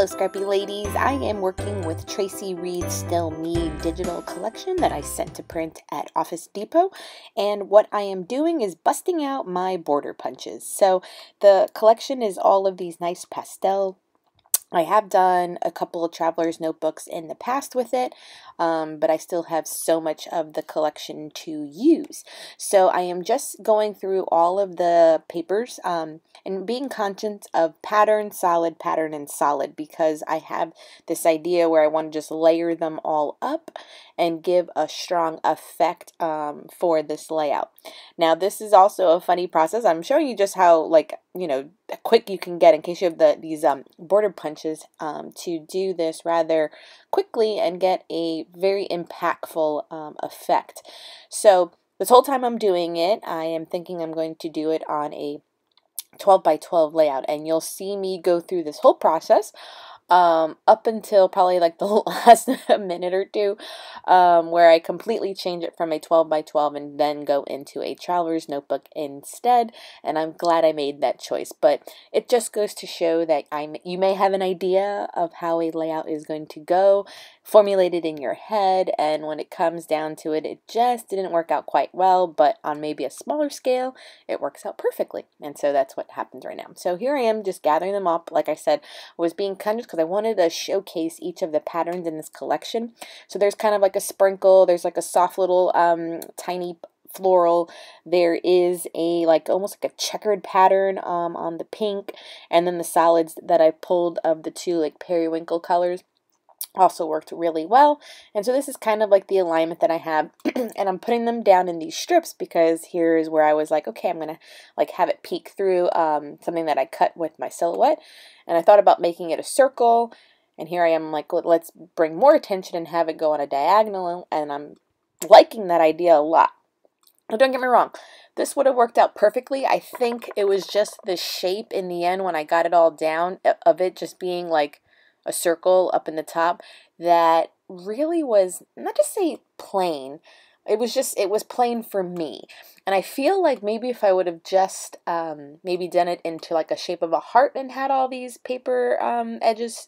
Hello Scrappy ladies, I am working with Traci Reed Still Me digital collection that I sent to print at Office Depot, and what I am doing is busting out my border punches. So the collection is all of these nice pastel. I have done a couple of traveler's notebooks in the past with it, but I still have so much of the collection to use. So I am just going through all of the papers and being conscious of pattern, and solid, because I have this idea where I want to just layer them all up and give a strong effect for this layout. Now this is also a funny process. I'm showing you just how, like, you know, quick you can get in case you have these border punches to do this rather quickly and get a very impactful effect. So this whole time I'm doing it, I am thinking I'm going to do it on a 12 by 12 layout, and you'll see me go through this whole process up until probably like the last minute or two, where I completely change it from a 12 by 12 and then go into a traveler's notebook instead. And I'm glad I made that choice, but it just goes to show that you may have an idea of how a layout is going to go, formulated in your head, and when it comes down to it, it just didn't work out quite well, but on maybe a smaller scale, it works out perfectly. And so that's what happens right now. So here I am just gathering them up. Like I said, I was being conscious because I wanted to showcase each of the patterns in this collection. So there's kind of like a sprinkle, there's like a soft little tiny floral, there is a almost like a checkered pattern on the pink, and then the solids that I pulled of the two like periwinkle colors also worked really well. And so this is kind of like the alignment that I have, and I'm putting them down in these strips because here's where I was like, okay, I'm gonna like have it peek through something that I cut with my silhouette, and I thought about making it a circle, and here I am like, let's bring more attention and have it go on a diagonal, and I'm liking that idea a lot. But don't get me wrong, this would have worked out perfectly. I think it was just the shape in the end when I got it all down of it just being like a circle up in the top that really was, not to say plain, it was plain for me. And I feel like maybe if I would have just maybe done it into like a shape of a heart and had all these paper edges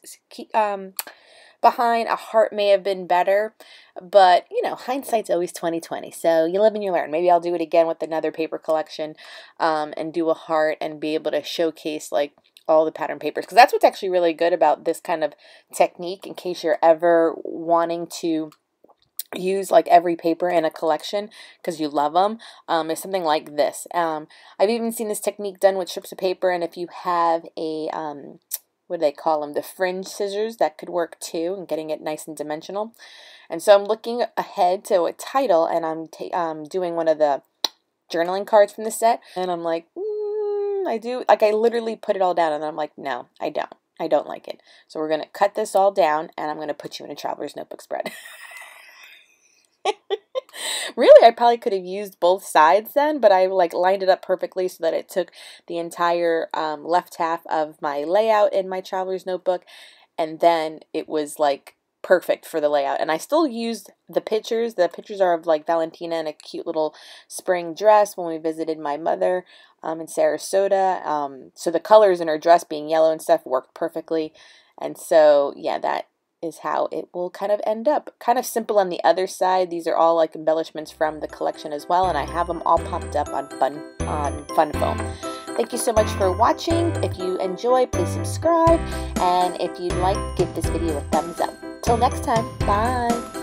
behind, a heart may have been better. But you know, hindsight's always 20/20, so you live and you learn. Maybe I'll do it again with another paper collection and do a heart and be able to showcase like all the pattern papers, because that's what's actually really good about this kind of technique, in case you're ever wanting to use like every paper in a collection because you love them, is something like this. I've even seen this technique done with strips of paper, and if you have a what do they call them, the fringe scissors, that could work too, and getting it nice and dimensional. And so I'm looking ahead to a title, and I'm doing one of the journaling cards from the set, and I'm like, I literally put it all down, and I'm like, no, I don't like it. So we're gonna cut this all down, and I'm gonna put you in a traveler's notebook spread. Really, I probably could have used both sides then, but I like lined it up perfectly so that it took the entire left half of my layout in my traveler's notebook, and then it was like perfect for the layout. And I still used the pictures. The pictures are of like Valentina in a cute little spring dress when we visited my mother in Sarasota. So the colors in her dress being yellow and stuff worked perfectly. And so yeah, that is how it will kind of end up. Kind of simple on the other side. These are all like embellishments from the collection as well, and I have them all popped up on Fun Foam. Thank you so much for watching. If you enjoy, please subscribe, and if you'd like, give this video a thumbs up. Till next time, bye!